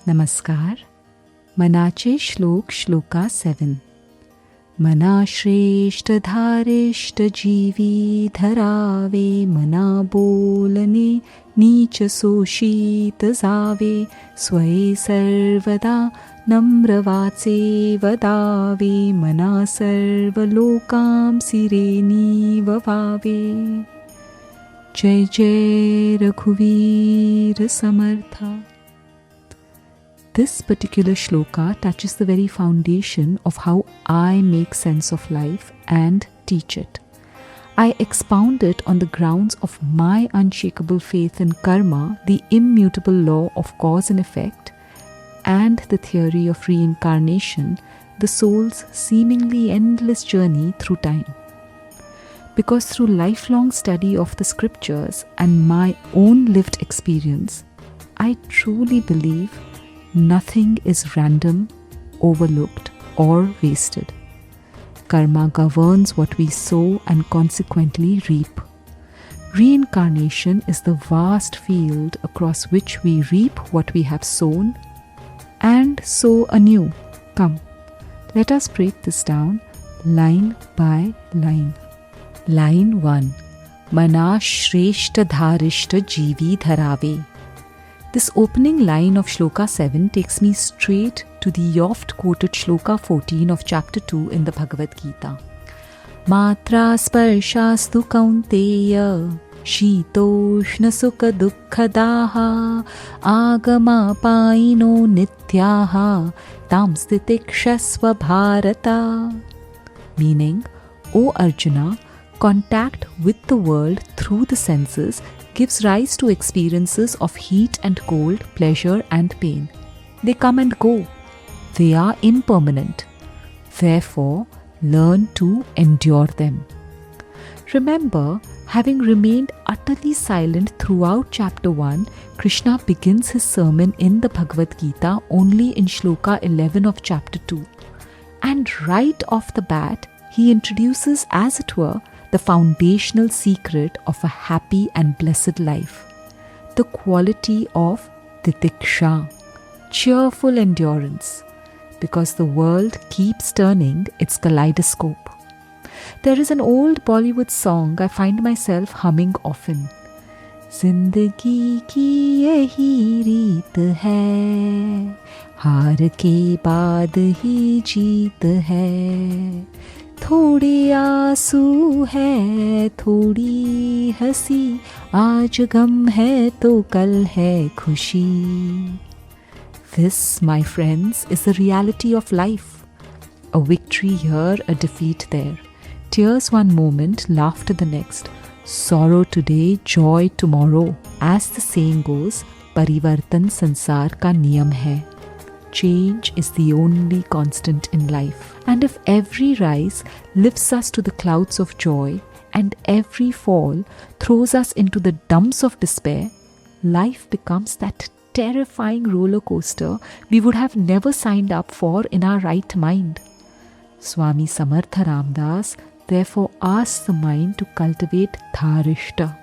Namaskar. Manaache Shlok Shloka 7. Manashreshta dharishta jivi dharave mana bolane नीच सोषित जावे स्वये सर्वदा नम्रवाचे वदावे मना सर्वलोकां सिरेनी ववावे. जय जय रघुवीर समर्था. This particular shloka touches the very foundation of how I make sense of life and teach it. I expound it on the grounds of my unshakable faith in karma, the immutable law of cause and effect, and the theory of reincarnation, the soul's seemingly endless journey through time. Because through lifelong study of the scriptures and my own lived experience, I truly believe nothing is random, overlooked, or wasted. Karma governs what we sow and consequently reap. Reincarnation is the vast field across which we reap what we have sown and sow anew. Come, let us break this down line by line. Line 1. Manashreshta dharishta jivi dharave. This opening line of Shloka 7 takes me straight to the oft-quoted Shloka 14 of chapter 2 in the Bhagavad Gita. Matra sparshastu kaunteya shitoshna sukha dukkadaha agama paino nityaha tam stitikshasva bharata. Meaning, O Arjuna, contact with the world through the senses gives rise to experiences of heat and cold, pleasure and pain. They come and go. They are impermanent. Therefore, learn to endure them. Remember, having remained utterly silent throughout chapter 1, Krishna begins his sermon in the Bhagavad Gita only in Shloka 11 of chapter 2. And right off the bat, he introduces, as it were, the foundational secret of a happy and blessed life, the quality of titiksha, cheerful endurance, because the world keeps turning its kaleidoscope. There is an old Bollywood song I find myself humming often. Zindagi ki yahi reet hai, haar ke baad hi jeet hai. थोड़े आंसू है थोड़ी हंसी आज गम है तो कल है खुशी. This, my friends, is the reality of life. A victory here, a defeat there. Tears one moment, laughter the next. Sorrow today, joy tomorrow. As the saying goes, परिवर्तन संसार का नियम है. Change is the only constant in life. And if every rise lifts us to the clouds of joy and every fall throws us into the dumps of despair, life becomes that terrifying roller coaster we would have never signed up for in our right mind. Swami Samartha Ramdas therefore asks the mind to cultivate dharishta,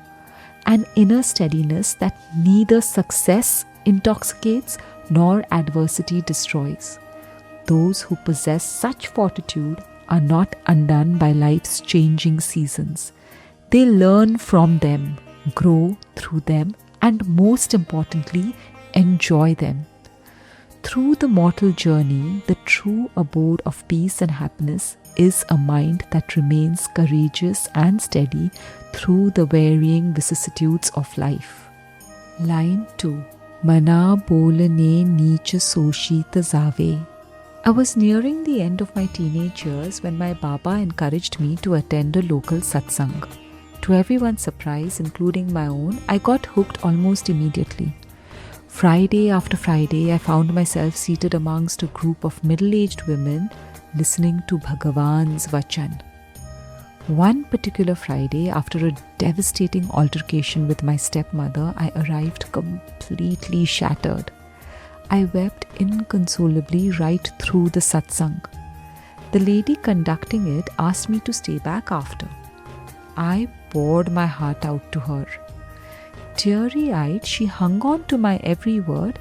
an inner steadiness that neither success intoxicates nor adversity destroys. Those who possess such fortitude are not undone by life's changing seasons. They learn from them, grow through them, and most importantly, enjoy them. Through the mortal journey, the true abode of peace and happiness is a mind that remains courageous and steady through the varying vicissitudes of life. Line 2. Mana bolane neech soshita zave. I was nearing the end of my teenage years when my Baba encouraged me to attend a local satsang. To everyone's surprise, including my own, I got hooked almost immediately. Friday after Friday, I found myself seated amongst a group of middle-aged women listening to Bhagavan's Vachan. One particular Friday, after a devastating altercation with my stepmother, I arrived completely shattered. I wept inconsolably right through the satsang. The lady conducting it asked me to stay back after. I poured my heart out to her. Teary-eyed, she hung on to my every word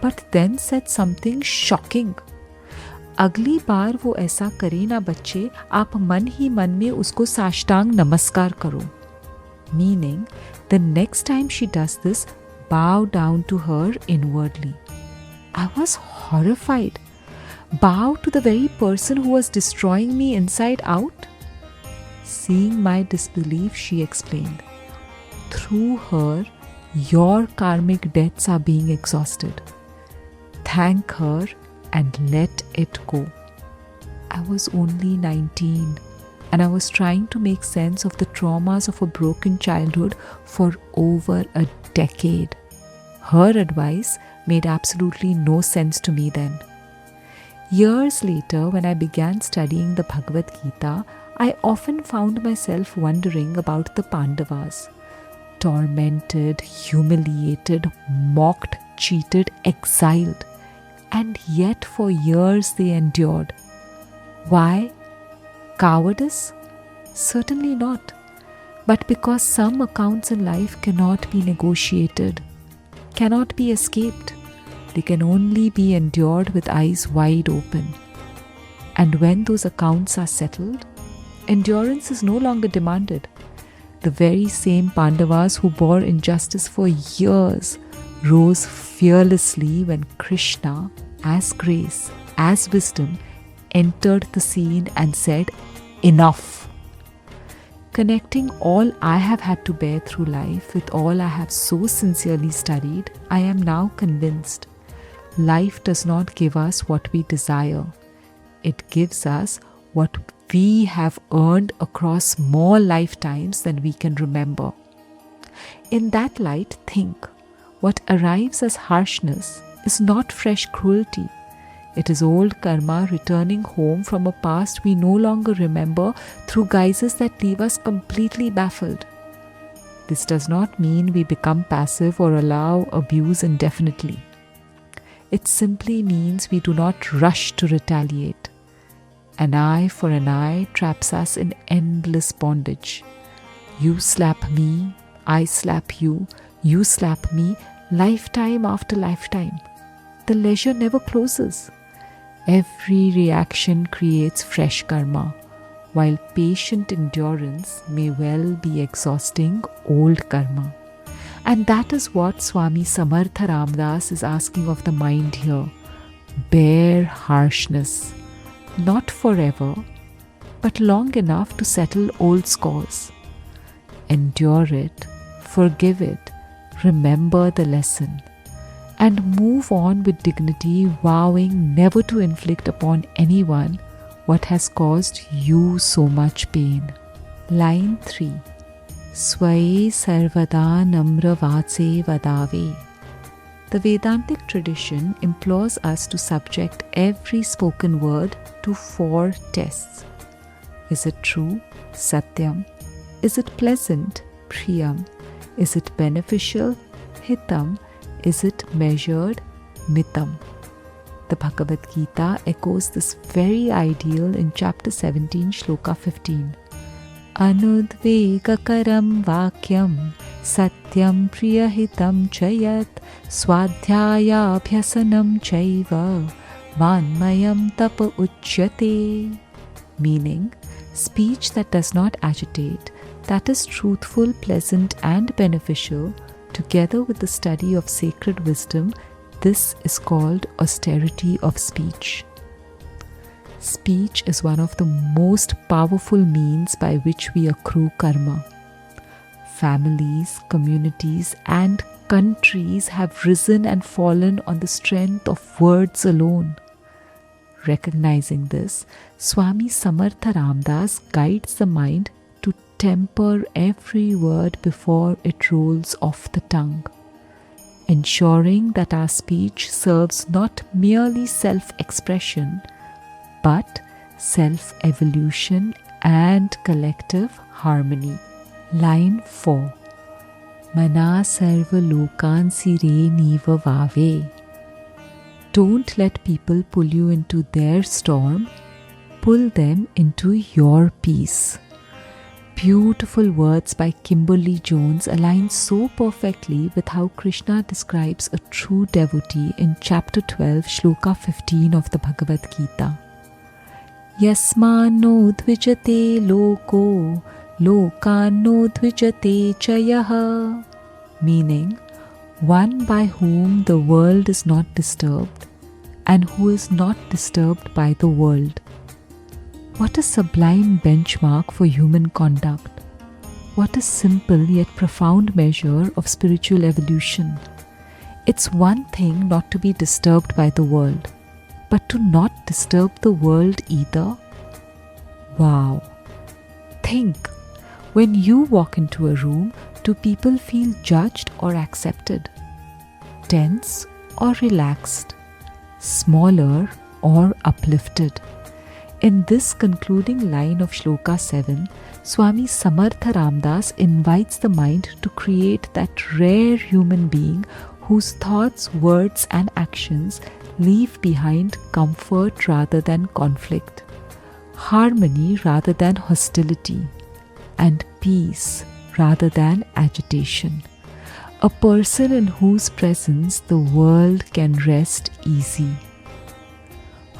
but then said something shocking. अगली बार वो ऐसा करे ना बच्चे, आप मन ही मन में उसको साष्टांग नमस्कार करो. Meaning, the next time she does this, bow down to her inwardly. I was horrified. Bow to the very person who was destroying me inside out? Seeing my disbelief, she explained, through her, your karmic debts are being exhausted. Thank her and let it go. I was only 19 and I was trying to make sense of the traumas of a broken childhood for over a decade. Her advice made absolutely no sense to me then. Years later, when I began studying the Bhagavad Gita, I often found myself wondering about the Pandavas. Tormented, humiliated, mocked, cheated, exiled. And yet for years they endured. Why? Cowardice? Certainly not. But because some accounts in life cannot be negotiated, cannot be escaped. They can only be endured with eyes wide open. And when those accounts are settled, endurance is no longer demanded. The very same Pandavas who bore injustice for years rose fearlessly when Krishna, as grace, as wisdom, entered the scene and said, "Enough." Connecting all I have had to bear through life with all I have so sincerely studied, I am now convinced life does not give us what we desire. It gives us what we have earned across more lifetimes than we can remember. In that light, think, what arrives as harshness is not fresh cruelty. It is old karma returning home from a past we no longer remember through guises that leave us completely baffled. This does not mean we become passive or allow abuse indefinitely. It simply means we do not rush to retaliate. An eye for an eye traps us in endless bondage. You slap me, I slap you, you slap me, lifetime after lifetime. The leisure never closes. Every reaction creates fresh karma, while patient endurance may well be exhausting old karma. And that is what Swami Samartha Ramdas is asking of the mind here. Bear harshness, not forever, but long enough to settle old scores. Endure it, forgive it, remember the lesson, and move on with dignity, vowing never to inflict upon anyone what has caused you so much pain. Line 3. Swai sarvada namra vatse vadave. The Vedantic tradition implores us to subject every spoken word to 4 tests. Is it true? Satyam. Is it pleasant? Priyam. Is it beneficial? Hitam. Is it measured? Mitam. The Bhagavad Gita echoes this very ideal in chapter 17, shloka 15. Anudvegakaram vakyam satyam priyahitam chayat swadhyayabhyasanam chaiva vanmayam tapa uchyate. Meaning, speech that does not agitate, that is truthful, pleasant and beneficial, together with the study of sacred wisdom, this is called austerity of speech. Speech is one of the most powerful means by which we accrue karma. Families, communities, and countries have risen and fallen on the strength of words alone. Recognizing this, Swami Samartha Ramdas guides the mind to temper every word before it rolls off the tongue, ensuring that our speech serves not merely self-expression, but self-evolution and collective harmony. Line 4. Mana sarva lokan sire niva vave. Don't let people pull you into their storm, pull them into your peace. beautiful words by Kimberly Jones align so perfectly with how Krishna describes a true devotee in chapter 12, shloka 15 of the Bhagavad Gita. Yasmano dvijate loko, lokano dvijate chayaha. Meaning, one by whom the world is not disturbed and who is not disturbed by the world. What a sublime benchmark for human conduct. What a simple yet profound measure of spiritual evolution. It's one thing not to be disturbed by the world, but to not disturb the world either. Wow! Think, when you walk into a room, do people feel judged or accepted? Tense or relaxed? Smaller or uplifted? In this concluding line of Shloka 7, Swami Samartha Ramdas invites the mind to create that rare human being whose thoughts, words and actions leave behind comfort rather than conflict, harmony rather than hostility, and peace rather than agitation. A person in whose presence the world can rest easy.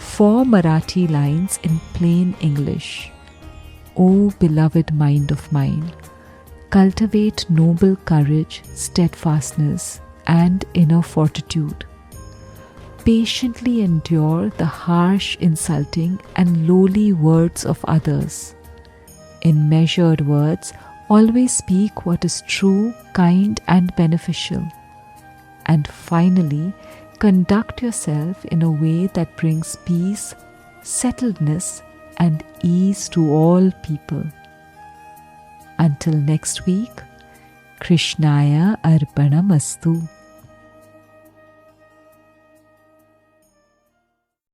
4 Marathi lines in plain English. O beloved mind of mine, cultivate noble courage, steadfastness, and inner fortitude. Patiently endure the harsh, insulting, and lowly words of others. In measured words, always speak what is true, kind, and beneficial. And finally, conduct yourself in a way that brings peace, settledness, and ease to all people. Until next week, Krishnaya Arpanamastu.